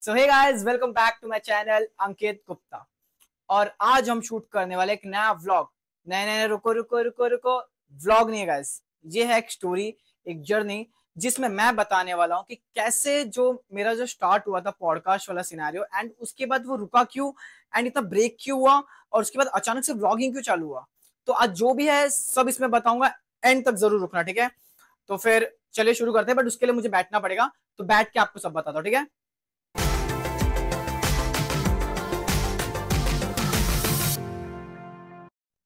So hey guys, welcome back to my channel Ankit Gupta. और आज हम शूट करने वाले एक नया व्लॉग। नए नए रुको रुको रुको रुको, व्लॉग नहीं है गाइस, ये है एक स्टोरी, एक जर्नी, जिसमें मैं बताने वाला हूँ कि कैसे जो मेरा जो स्टार्ट हुआ था पॉडकास्ट वाला सिनेरियो, एंड उसके बाद वो रुका क्यों, एंड इतना ब्रेक क्यों हुआ, और उसके बाद अचानक से व्लॉगिंग क्यों चालू हुआ। तो आज जो भी है सब इसमें बताऊंगा, एंड तक जरूर रुकना, ठीक है। तो फिर चलिए शुरू करते हैं, बट उसके लिए मुझे बैठना पड़ेगा, तो बैठ के आपको सब बताता हूँ, ठीक है।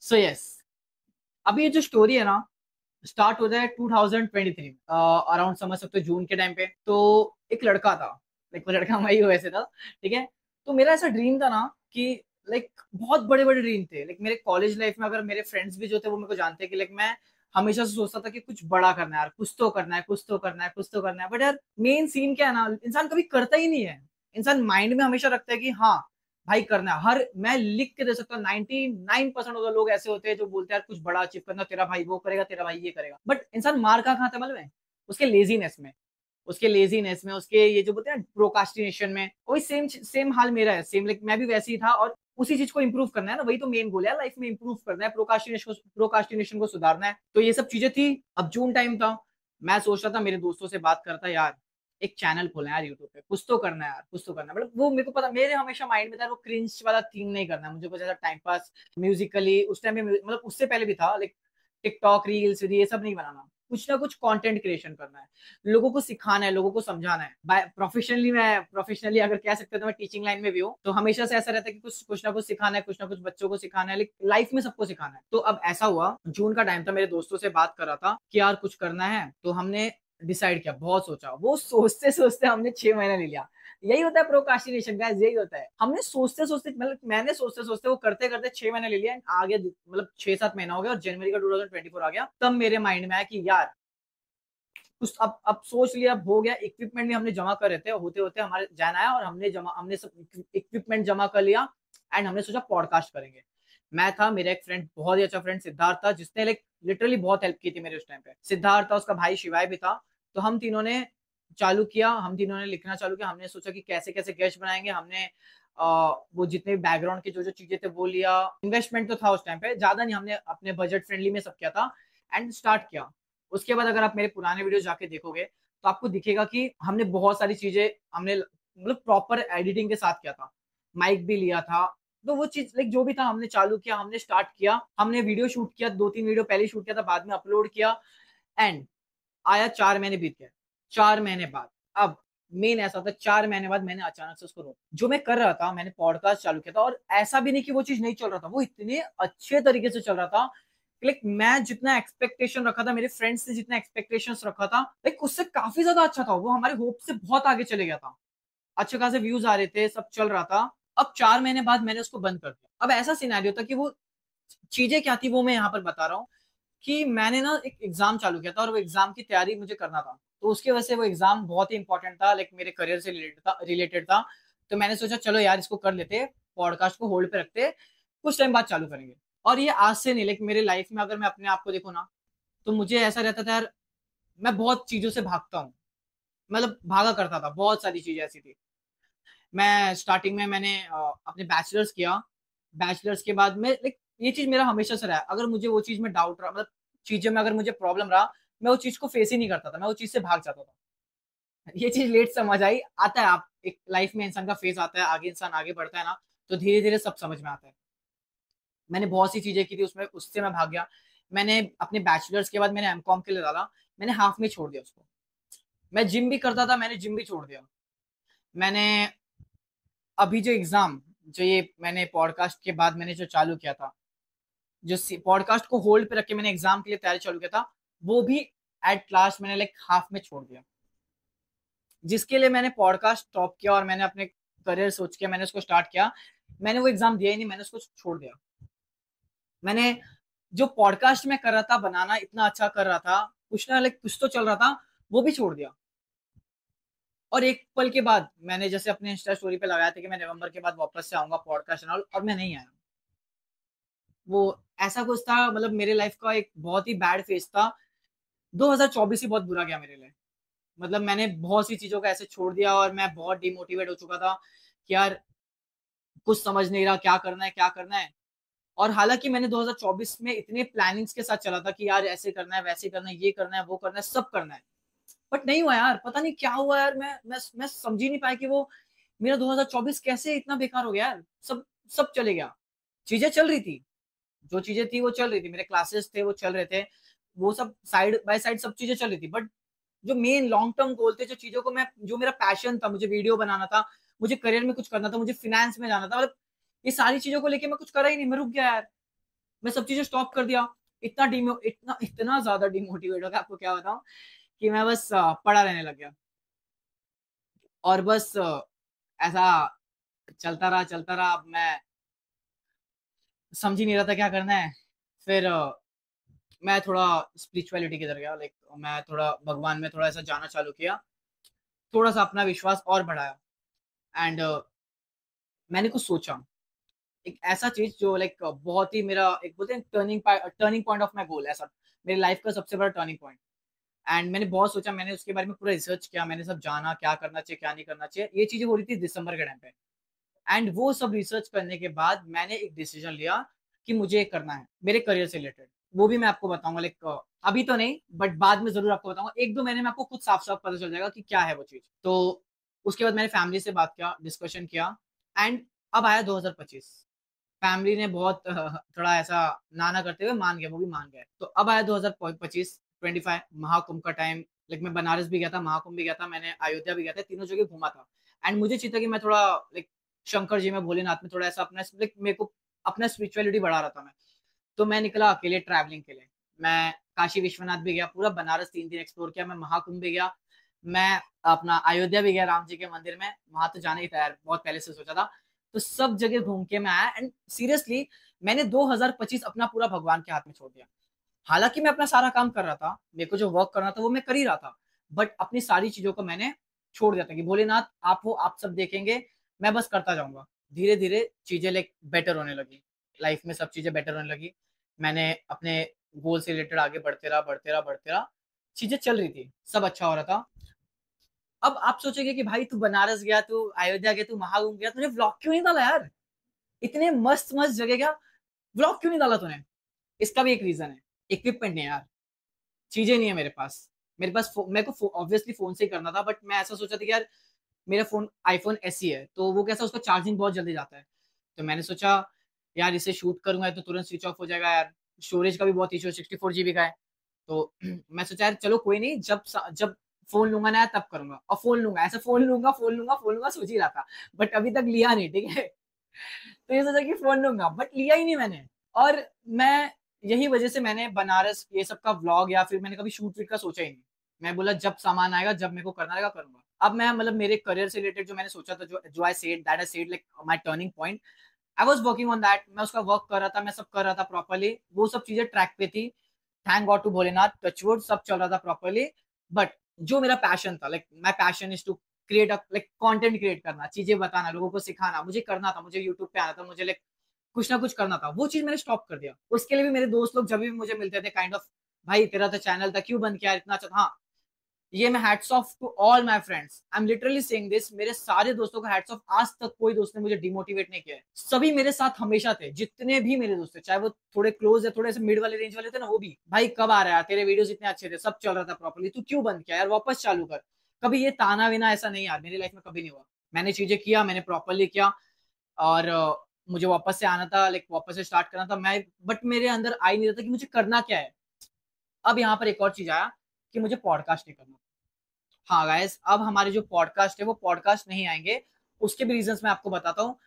सो यस, अभी ये जो स्टोरी है ना, स्टार्ट होता है 2023 अराउंड, समझ सकते हो जून के टाइम पे। तो एक लड़का था, लाइक वो लड़का मैं ही हूँ वैसे था, ठीक है। तो मेरा ऐसा ड्रीम था ना कि लाइक बहुत बड़े बड़े ड्रीम थे, लाइक मेरे कॉलेज लाइफ में, अगर मेरे फ्रेंड्स भी जो थे वो मेरे को जानते हैं कि लाइक मैं हमेशा से सोचता था कि कुछ बड़ा करना है यार, कुछ तो करना है, कुछ तो करना है, कुछ तो करना है। बट यार मेन सीन क्या है ना, इंसान कभी करता ही नहीं है। इंसान माइंड में हमेशा रखता है कि हाँ भाई करना है। हर मैं लिख के दे सकता हूँ, 99% ऑफ द लोग ऐसे होते हैं जो बोलते हैं यार कुछ बड़ा अचीव करना, तेरा भाई वो करेगा, तेरा भाई ये करेगा। बट इंसान मार कहाँ खाता है मालूम है? उसके लेजीनेस में, उसके ये जो बोलते हैं प्रोकास्टिनेशन में। वही सेम सेम हाल मेरा है, सेम, लाइक मैं भी वैसे ही था, और उसी चीज को इंप्रूव करना है ना, वही तो मेन गोल है लाइफ में, इंप्रूव करना है, प्रोकास्टिनेशन को सुधारना है। तो ये सब चीजें थी। अब जून टाइम था, मैं सोच रहा था, मेरे दोस्तों से बात करता यार एक चैनल खोला यार यूट्यूब पे, कुछ तो करना है यार, कुछ तो करना है। मतलब वो मेरे को पता, मेरे हमेशा माइंड में था वो क्रिंज वाला थीम नहीं करना है मुझे, कुछ ऐसा टाइम पास म्यूजिकली उस टाइम में, मतलब उससे पहले भी था, लाइक टिकटॉक रील्स ये सब नहीं बनाना, कुछ ना कुछ कंटेंट क्रिएशन करना है, लोगों को सिखाना है, लोगों को समझाना है। बाय प्रोफेशनली, मैं प्रोफेशनली अगर कह सकते हो तो मैं टीचिंग लाइन में भी हूँ, तो हमेशा से ऐसा रहता है कि कुछ कुछ ना कुछ सिखाना है, कुछ ना कुछ बच्चों को सिखाना है, लाइफ में सबको सिखाना है। तो अब ऐसा हुआ, जून का टाइम था, मेरे दोस्तों से बात कर रहा था कि यार कुछ करना है, तो हमने डिसाइड किया, बहुत सोचा, वो सोचते सोचते हमने 6 महीने ले लिया। यही होता है प्रोकास्टिनेशन गाइस, यही होता है। हमने सोचते सोचते, मतलब मैंने सोचते सोचते वो करते करते 6 महीने ले लिया, आगे मतलब 6-7 महीना हो गया, और जनवरी का 2024 आ गया, तब मेरे माइंड में आया कि यार कुछ, अब सोच लिया, अब हो गया। इक्विपमेंट भी हमने जमा कर रहे थे, होते होते हमारे जान आया, और हमने सब इक्विपमेंट जमा कर लिया, एंड हमने सोचा पॉडकास्ट करेंगे। मैं था, मेरा एक फ्रेंड, बहुत ही अच्छा फ्रेंड सिद्धार्थ था, जिसने लाइक लिटरली बहुत हेल्प की थी मेरे उस टाइम पे। सिद्धार्थ था, उसका भाई शिवाय भी था। तो हम तीनों ने चालू किया, हम तीनों ने लिखना चालू किया। हमने सोचा कि कैसे कैसे गेस्ट बनाएंगे। हमने वो जितने भी बैकग्राउंड की जो जो चीजें थे वो लिया। इन्वेस्टमेंट तो था उस टाइम पे ज्यादा नहीं, हमने अपने बजट फ्रेंडली में सब किया था, एंड स्टार्ट किया। उसके बाद अगर आप मेरे पुराने वीडियो जाके देखोगे तो आपको दिखेगा कि हमने बहुत सारी चीजें, हमने मतलब प्रॉपर एडिटिंग के साथ किया था, माइक भी लिया था। तो वो चीज लाइक जो भी था हमने चालू किया, हमने स्टार्ट किया, हमने वीडियो शूट किया, 2-3 वीडियो पहले शूट किया था, बाद में अपलोड किया। एंड आया 4 महीने बीत गए। 4 महीने बाद, अब मेन ऐसा था, 4 महीने बाद मैंने अचानक से उसको रोका। जो मैं कर रहा था, मैंने पॉडकास्ट चालू किया था, और ऐसा भी नहीं कि वो चीज नहीं चल रहा था, वो इतने अच्छे तरीके से चल रहा था। लाइक मैं जितना एक्सपेक्टेशन रखा था, मेरे फ्रेंड्स ने जितना एक्सपेक्टेशन रखा था, लाइक उससे काफी ज्यादा अच्छा था। वो हमारे होप से बहुत आगे चले गया था, अच्छे खासे व्यूज आ रहे थे, सब चल रहा था। अब 4 महीने बाद मैंने उसको बंद कर दिया। अब ऐसा सिनेरियो था कि वो चीजें क्या थी वो मैं यहाँ पर बता रहा हूँ, कि मैंने ना एक एग्जाम चालू किया था, और वो एग्जाम की तैयारी मुझे करना था। तो उसकी वजह से वो एग्जाम बहुत ही इंपॉर्टेंट था, लाइक मेरे करियर से रिलेटेड था। तो मैंने सोचा चलो यार इसको कर लेते, पॉडकास्ट को होल्ड पे रखते, कुछ टाइम बाद चालू करेंगे। और ये आज से नहीं, लाइक मेरे लाइफ में अगर मैं अपने आप को देखूँ ना, तो मुझे ऐसा रहता था यार, मैं बहुत चीजों से भागता हूँ, मतलब भागा करता था, बहुत सारी चीजें ऐसी थी। मैं स्टार्टिंग में मैंने अपने बैचलर्स किया। बैचलर्स के बाद में लाइक ये चीज मेरा हमेशा से रहा है, अगर मुझे वो चीज में डाउट रहा, मतलब चीजें में अगर मुझे प्रॉब्लम रहा, मैं वो चीज को फेस ही नहीं करता था, मैं वो चीज से भाग जाता था। ये चीज लेट समझ आई, आता है आप एक लाइफ में इंसान का फेस आता है, आगे इंसान आगे बढ़ता है ना, तो धीरे धीरे सब समझ में आता है। मैंने बहुत सी चीजें की थी उसमें, उससे मैं भाग गया। मैंने अपने बैचलर्स के बाद मैंने एमकॉम के लिए डाला, मैंने हाफ में छोड़ दिया उसको। मैं जिम भी करता था, मैंने जिम भी छोड़ दिया। मैंने अभी जो एग्जाम, जो ये मैंने पॉडकास्ट के बाद मैंने जो चालू किया था, जो पॉडकास्ट को होल्ड पे रख के मैंने एग्जाम के लिए तैयारी चालू किया था, वो भी एट लास्ट मैंने लाइक हाफ में छोड़ दिया। जिसके लिए मैंने पॉडकास्ट स्टॉप किया और मैंने अपने करियर सोच के मैंने उसको स्टार्ट किया, मैंने वो एग्जाम दिया ही नहीं, मैंने उसको छोड़ दिया। मैंने जो पॉडकास्ट में कर रहा था, बनाना इतना अच्छा कर रहा था, कुछ ना लाइक कुछ तो चल रहा था, वो भी छोड़ दिया। और एक पल के बाद मैंने जैसे अपने इंस्टा स्टोरी पे लगाया था कि मैं नवंबर के बाद वापस से आऊंगा पॉडकास्ट और मैं नहीं आया। वो ऐसा कुछ था, मतलब मेरे लाइफ का एक बहुत ही बैड फेज था। 2024 ही बहुत बुरा गया मेरे लिए। मतलब मैंने बहुत सी चीजों को ऐसे छोड़ दिया और मैं बहुत डिमोटिवेट हो चुका था कि यार कुछ समझ नहीं रहा क्या करना है क्या करना है। और हालांकि मैंने 2024 में इतने प्लानिंग्स के साथ चला था कि यार ऐसे करना है वैसे करना है ये करना है वो करना है सब करना है, बट नहीं हुआ यार, पता नहीं क्या हुआ यार। मैं समझ ही नहीं पाया कि वो मेरा 2024 कैसे इतना बेकार हो गया यार। सब सब चले गया। चीजें चल रही थी, जो चीजें थी वो चल रही थी, मेरे क्लासेस थे वो चल रहे थे, वो सब साइड बाय साइड सब चीजें चल रही थी, बट जो मेन लॉन्ग टर्म गोल थे, जो चीजों को मैं, जो मेरा पैशन था, मुझे वीडियो बनाना था, मुझे करियर में कुछ करना था, मुझे फिनेंस में जाना था, मतलब ये सारी चीजों को लेके मैं कुछ करा ही नहीं, मैं रुक गया यार। मैं सब चीजें स्टॉप कर दिया। इतना इतना ज्यादा डिमोटिवेट हो गया, आपको क्या बताऊं, कि मैं बस पड़ा रहने लग गया। और बस ऐसा चलता रहा। अब मैं समझ ही नहीं रहा था क्या करना है। फिर मैं थोड़ा स्पिरिचुअलिटी की तरफ गया, लाइक मैं थोड़ा भगवान में थोड़ा ऐसा जाना चालू किया, थोड़ा सा अपना विश्वास और बढ़ाया। एंड मैंने कुछ सोचा, एक ऐसा चीज जो लाइक बहुत ही मेरा, एक बोलते हैं टर्निंग पॉइंट ऑफ माई गोल, ऐसा मेरी लाइफ का सबसे बड़ा टर्निंग पॉइंट। एंड मैंने बहुत सोचा, मैंने उसके बारे में पूरा रिसर्च किया, मैंने सब जाना क्या करना चाहिए क्या नहीं करना चाहिए। ये चीजें हो रही थी दिसंबर के टाइम पे। एंड वो सब रिसर्च करने के बाद मैंने एक डिसीजन लिया कि मुझे ये करना है मेरे करियर से रिलेटेड। वो भी मैं आपको बताऊंगा, लाइक अभी तो नहीं बट बाद में जरूर आपको बताऊंगा, एक दो महीने में आपको खुद साफ साफ पता चल जाएगा कि क्या है वो चीज। तो उसके बाद मैंने फैमिली से बात किया, डिस्कशन किया। एंड अब आया 2025। फैमिली ने बहुत थोड़ा ऐसा नाना करते हुए मान गया, वो भी मान गए। तो अब आया 2025 25 महाकुंभ का टाइम। लाइक मैं बनारस भी गया था, महाकुंभ भी गया था, मैंने अयोध्या भी गया था, तीनों जगह घूमा था। एंड मुझे चाहिए था कि मैं थोड़ा लाइक शंकर जी में, भोलेनाथ में थोड़ा ऐसा अपना लाइक मेरे को अपना स्पिरिचुअलिटी बढ़ा रहा था मैं। तो मैं निकला अकेले ट्रैवलिंग के लिए। मैं काशी विश्वनाथ भी गया, पूरा बनारस 3 दिन एक्सप्लोर किया, मैं महाकुंभ भी गया, मैं अपना अयोध्या भी गया राम जी के मंदिर में, वहां तो जाना ही था यार, बहुत पहले से सोचा था। तो सब जगह घूम के मैं आया। एंड सीरियसली मैंने 2025 अपना पूरा भगवान के हाथ में छोड़ दिया। हालांकि मैं अपना सारा काम कर रहा था, मेरे को जो वर्क करना था वो मैं कर ही रहा था, बट अपनी सारी चीजों को मैंने छोड़ दिया था कि भोलेनाथ आप हो, आप सब देखेंगे, मैं बस करता जाऊंगा। धीरे धीरे चीजें लाइक बेटर होने लगी, लाइफ में सब चीजें बेटर होने लगी। मैंने अपने गोल से रिलेटेड आगे बढ़ते रहा, चीजें चल रही थी, सब अच्छा हो रहा था। अब आप सोचेंगे कि भाई तू बनारस गया, तू अयोध्या गया, तू महाकुंभ गया, तूने व्लॉग क्यों नहीं डाला यार, इतने मस्त मस्त जगह गया, व्लॉग क्यों नहीं डाला तूने? इसका भी एक रीजन है, इक्विपमेंट नहीं है यार, चीजें नहीं है मेरे पास। मेरे को ऑब्वियसली फोन से ही करना था, बट मैं ऐसा सोचा था कि यार मेरा फोन आईफोन एस है, तो वो कैसा, उसका चार्जिंग बहुत जल्दी जाता है। तो मैंने सोचा यार इसे शूट करूंगा तो तुरंत स्विच ऑफ हो जाएगा यार, स्टोरेज का भी बहुत इशू है, 64 GB का है। तो मैं सोचा यार चलो कोई नहीं, जब फोन लूंगा ना तब करूंगा, और फोन लूंगा, ऐसा फोन लूंगा सोच ही रहा था, बट अभी तक लिया नहीं, ठीक है। तो ये सोचा कि फोन लूंगा, बट लिया ही नहीं मैंने। और मैं, यही वजह से मैंने बनारस ये सब का व्लॉग या फिर मैंने कभी शूट वीट का सोचा ही नहीं। मैं बोला जब सामान आएगा, जब मेरे को करना रहेगा करूंगा। अब मैं मतलब मेरे करियर से रिलेटेड जो मैंने सोचा था, जो I said like my turning point, I was working on that, मैं उसका वर्क कर रहा था, मैं सब कर रहा था प्रॉपरली, वो सब चीजें ट्रैक पे थी। Thank God to Bholenath, touchwood, सब चल रहा था प्रॉपरली। बट जो मेरा पैशन था, like my passion is to create like content create करना, चीजें बताना, लोगों को सिखाना, मुझे करना था, मुझे यूट्यूब पे आना था, मुझे लाइक कुछ ना कुछ करना था, वो चीज मैंने स्टॉप कर दिया। उसके लिए भी मेरे दोस्त लोग जब भी मुझे मिलते थे, काइंड ऑफ भाई तेरा तो चैनल था क्यों बंद किया इतना अच्छा। हाँ, ये मैं hats off to all my friends, I am literally saying this, मेरे सारे दोस्तों को हैट्स ऑफ। आज तक कोई दोस्त ने मुझे डिमोटिवेट नहीं किया है, सभी मेरे साथ हमेशा थे, जितने भी मेरे दोस्त थे, चाहे वो थोड़े क्लोज है, थोड़े से मिड वाले रेंज वाले थे ना, वो भी भाई कब आ रहा है, तेरे वीडियोस इतने अच्छे थे, सब चल रहा था प्रॉपर्ली, तू क्यों बंद किया यार, वापस चालू कर। कभी ये ताना विना ऐसा नहीं यार, मेरी लाइफ में कभी नहीं हुआ। मैंने चीजें किया, मैंने प्रॉपरली किया, और मुझे वापस से आना था, लाइक वापस से स्टार्ट करना था मैं, बट मेरे अंदर आ ही नहीं रहा था कि मुझे करना क्या है। अब यहाँ पर एक और चीज आया कि मुझे पॉडकास्ट नहीं करना। हाँ गाइस, अब हमारे जो पॉडकास्ट है वो पॉडकास्ट नहीं आएंगे, उसके भी रीजंस मैं आपको बताता हूँ।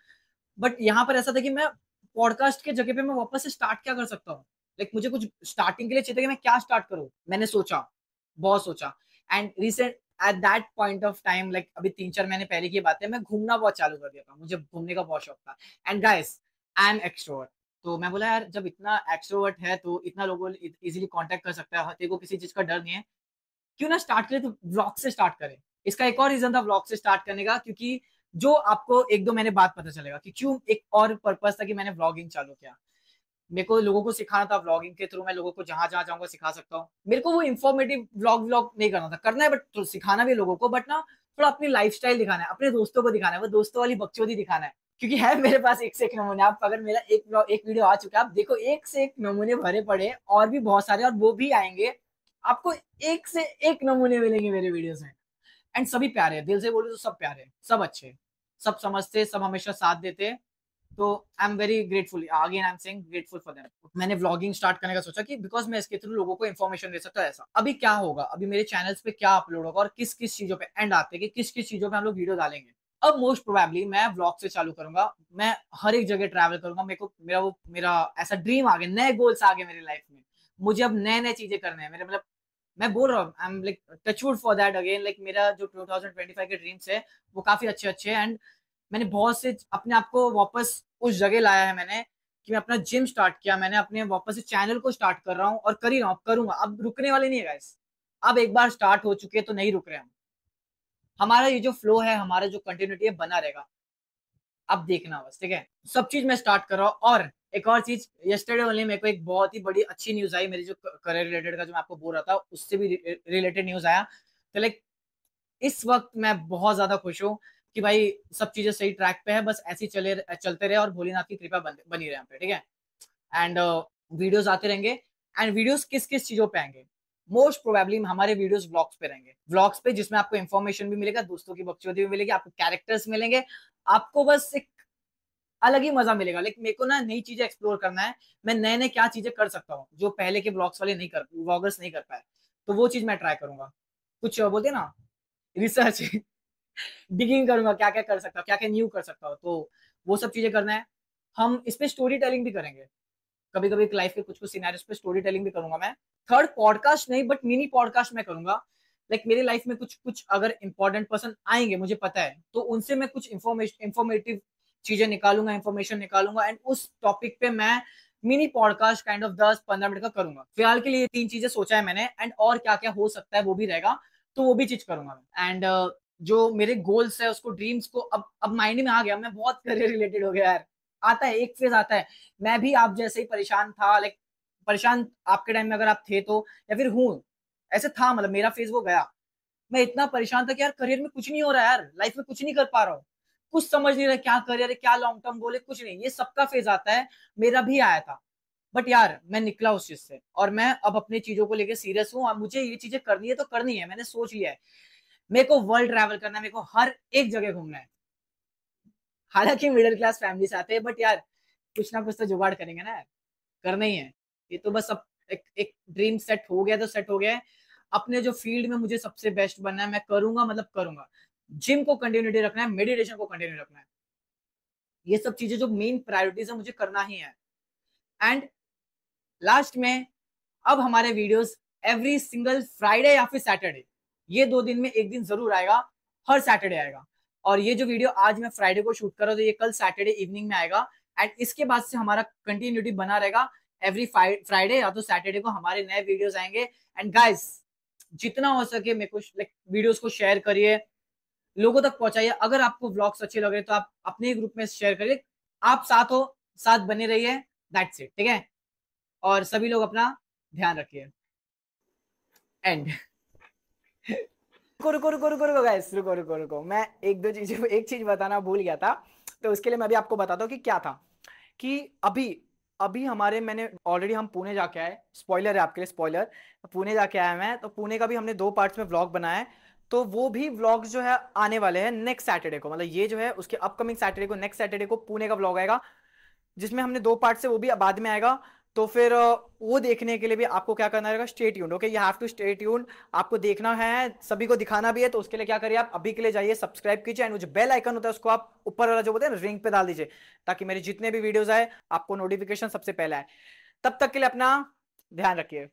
बट यहाँ पर ऐसा था कि मैं पॉडकास्ट के जगह पे मैं वापस से स्टार्ट क्या कर सकता हूँ, लाइक मुझे कुछ स्टार्टिंग के लिए चाहिए था कि मैं क्या स्टार्ट करूँ। मैंने सोचा, बहुत सोचा। And recent at that point of time, like अभी 3-4 महीने पहले की बात है, मैं घूमना बहुत चालू कर दिया था, मुझे घूमने का बहुत शौक था। And guys, I am extrovert. तो मैं बोला यार जब इतना एक्सट्रोवर्ट है तो इतना लोगों इजीली कांटेक्ट कर सकता है, तेरे को किसी चीज का डर नहीं है, क्यों ना स्टार्ट करें, तो व्लॉग से स्टार्ट करें। इसका एक और रीजन था व्लॉग से स्टार्ट करने का, क्योंकि जो आपको 1-2 महीने बाद पता चलेगा कि क्यों, एक और पर्पस था कि मैंने व्लॉगिंग चालू किया। मेरे को लोगों को सिखाना था व्लॉगिंग के थ्रू, मैं लोगों को जहां जहां जाऊंगा सिखा सकता हूँ। मेरे को वो इन्फॉर्मेटिव व्लॉग व्लॉग नहीं करना था, करना है बट तो सिखाना भी है लोगों को, बट ना थोड़ा अपनी लाइफस्टाइल दिखाना है, अपने दोस्तों को दिखाना है, वो दोस्तों वाली बकचोदी दिखाना है। क्योंकि है मेरे पास एक से एक नमूने। आप अगर मेरा एक वीडियो आ चुका है, आप देखो एक से एक नमूने भरे पड़े हैं, और भी बहुत सारे, और वो भी आएंगे। आपको एक से एक नमूने मिलेंगे मेरे वीडियोस में। एंड सभी प्यारे हैं, दिल से बोलूं तो सब प्यारे हैं, सब अच्छे हैं, सब समझते हैं, सब हमेशा साथ देते हैं। तो I am very grateful, again I am saying grateful for them. मैंने व्लॉगिंग स्टार्ट करने का सोचा कि बिकॉज मैं इसके थ्रू लोगों को इन्फॉर्मेशन दे सकता हूँ। ऐसा अभी क्या होगा, अभी मेरे चैनल्स पे क्या अपलोड होगा और किस किस चीजों पे एंड आते हैं कि किस किस चीजों पे हम लोग वीडियो डालेंगे। अब मोस्ट प्रोबेबली मैं व्लॉग से चालू करूंगा, मैं हर एक जगह ट्रैवल करूंगा। मेरे को मेरा ऐसा ड्रीम आ गया, नए गोल्स आ गए मेरी लाइफ में। मुझे अब नए नए चीजें करने हैं मेरे, मतलब मैं बोल रहा हूँ I am like touchwood for that again. Like मेरा जो 2025 के ड्रीम्स है वो काफी अच्छे अच्छे हैं। एंड मैंने बहुत से अपने आप को वापस उस जगह लाया है मैंने, कि मैं अपना जिम स्टार्ट किया, मैंने अपने वापस से चैनल को स्टार्ट कर रहा हूँ और कर ही रहा हूँ, करूंगा। अब रुकने वाले नहीं है गाइस, अब एक बार स्टार्ट हो चुके हैं तो नहीं रुक रहे हम। हमारा ये जो फ्लो है, हमारा जो कंटिन्यूटी है बना रहेगा। अब देखना बस, ठीक है। सब चीज मैं स्टार्ट कर रहा हूँ। और एक और चीज, यस्टरडे ओनली मेरे को एक बहुत ही बड़ी अच्छी न्यूज आई, मेरी जो करियर रिलेटेड का जो मैं आपको बोल रहा था उससे भी रिलेटेड न्यूज आया। तो लाइक इस वक्त मैं बहुत ज्यादा खुश हूँ कि भाई सब चीजें सही ट्रैक पे है, बस ऐसे ही चलते रहे और भोलेनाथ की कृपा बनी रहे यहाँ पे, ठीक है। एंड वीडियोस आते रहेंगे। एंड वीडियोस किस किस चीजों पे आएंगे, मोस्ट प्रोबेबली हमारे वीडियोस व्लॉग्स पे रहेंगे, व्लॉग्स पे, जिसमें आपको इन्फॉर्मेशन भी मिलेगा, दोस्तों की बकचोदी भी मिलेगी, आपको कैरेक्टर्स मिलेंगे, आपको बस एक अलग ही मजा मिलेगा। लेकिन मेरे को ना नई चीजें एक्सप्लोर करना है, मैं नए नए क्या चीजें कर सकता हूँ जो पहले के ब्लॉग्स वाले नहीं कर, व्लॉगर्स नहीं कर पाए। तो वो चीज मैं ट्राई करूंगा, कुछ बोलते हैं ना, रिसर्च डिगिंग करूंगा, क्या क्या कर सकता हूँ, क्या क्या न्यू कर सकता हूँ। तो वो सब चीजें करना है। हम इस पे स्टोरी टेलिंग भी करेंगे, कभी कभी लाइफ के कुछ कुछ सिनेरियोस पे स्टोरी टेलिंग भी करूंगा मैं। थर्ड पॉडकास्ट नहीं बट मिनी पॉडकास्ट मैं करूंगा। लाइक मेरी लाइफ में कुछ कुछ अगर इंपॉर्टेंट पर्सन आएंगे मुझे पता है, तो उनसे मैं कुछ इंफॉर्मेटिव चीजें निकालूंगा, इंफॉर्मेशन निकालूंगा, एंड उस टॉपिक पे मैं mini podcast kind of 10-15 minute का करूंगा। फिलहाल के लिए ये तीन चीजें सोचा है मैंने, एंड और क्या क्या हो सकता है वो भी रहेगा, तो वो भी चीज करूंगा मैं। एंड जो मेरे गोल्स है उसको, ड्रीम्स को अब माइंड में आ गया। मैं बहुत करियर रिलेटेड हो गया यार, आता है एक फेज आता है। मैं भी आप जैसे ही परेशान था, लाइक परेशान आपके टाइम में अगर आप थे तो, या फिर हूं, ऐसे था, मतलब मेरा फेज वो गया। मैं इतना परेशान था कि यार करियर में कुछ नहीं हो रहा है यार, लाइफ में कुछ नहीं कर पा रहा हूँ, कुछ समझ नहीं रहा क्या करियर है, क्या लॉन्ग टर्म गोल है, कुछ नहीं। ये सबका फेज आता है, मेरा भी आया था। बट यार मैं निकला उस चीज से, और मैं अब अपनी चीजों को लेकर सीरियस हूँ, और मुझे ये चीजें करनी है तो करनी है, मैंने सोच लिया है। मेरे को वर्ल्ड ट्रैवल करना है, मेरे को हर एक जगह घूमना है। हालांकि मिडिल क्लास फैमिली से आते हैं, बट यार कुछ ना कुछ तो जुगाड़ करेंगे ना यार, करना ही है। ये तो बस अब एक ड्रीम सेट हो गया तो सेट हो गया है। अपने जो फील्ड में मुझे सबसे बेस्ट बनना है, मैं करूंगा, मतलब करूंगा। जिम को कंटिन्यूटी रखना है, मेडिटेशन को कंटिन्यू रखना है, ये सब चीजें जो मेन प्रायोरिटीज है मुझे करना ही है। एंड लास्ट में, अब हमारे वीडियोस एवरी सिंगल फ्राइडे या फिर सैटरडे, ये 2 दिन में एक दिन जरूर आएगा, हर सैटरडे आएगा। और ये जो वीडियो आज मैं फ्राइडे को शूट कर रहा हूँ, तो ये कल सैटरडे इवनिंग में आएगा। एंड इसके बाद से हमारा कंटिन्यूटी बना रहेगा, एवरी फ्राइडे या तो सैटरडे को हमारे नए वीडियोस आएंगे। एंड गाइस, जितना हो सके मेरे को लाइक वीडियोस को शेयर करिए, लोगों तक पहुंचाइए। अगर आपको व्लॉग्स अच्छे लग रहे तो आप अपने ग्रुप में शेयर करिए। आप साथ हो, साथ बने रहिए, दैट्स इट, ठीक है। और सभी लोग अपना ध्यान रखिए। एंड रुको रुको रुको रुको रुको गाइस, रुको रुको रुको, मैं एक चीज बताना भूल गया था। तो उसके लिए मैं भी आपको बताता हूँ कि क्या था। कि अभी अभी हमारे, मैंने ऑलरेडी हम पुणे जाके आए, स्पॉइलर है आपके लिए, स्पॉइलर। पुणे जाके आया मैं, तो पुणे का भी हमने 2 पार्ट्स में व्लॉग बनाया है। तो वो भी व्लॉग्स जो है आने वाले हैं नेक्स्ट सैटरडे को, मतलब ये जो है उसके अपकमिंग सैटरडे को, नेक्स्ट सैटरडे को पुणे का व्लॉग आएगा, जिसमें हमने 2 पार्ट से, वो भी बाद में आएगा। तो फिर वो देखने के लिए भी आपको क्या करना रहेगा, stay tuned, okay, you have to stay tuned. आपको देखना है, सभी को दिखाना भी है, तो उसके लिए क्या करिए, आप अभी के लिए जाइए, सब्सक्राइब कीजिए, एंड वो जो बेल आइकन होता है उसको आप ऊपर वाला जो बोलते हैं रिंग पे डाल दीजिए, ताकि मेरे जितने भी वीडियोस आए आपको नोटिफिकेशन सबसे पहले आए। तब तक के लिए अपना ध्यान रखिए।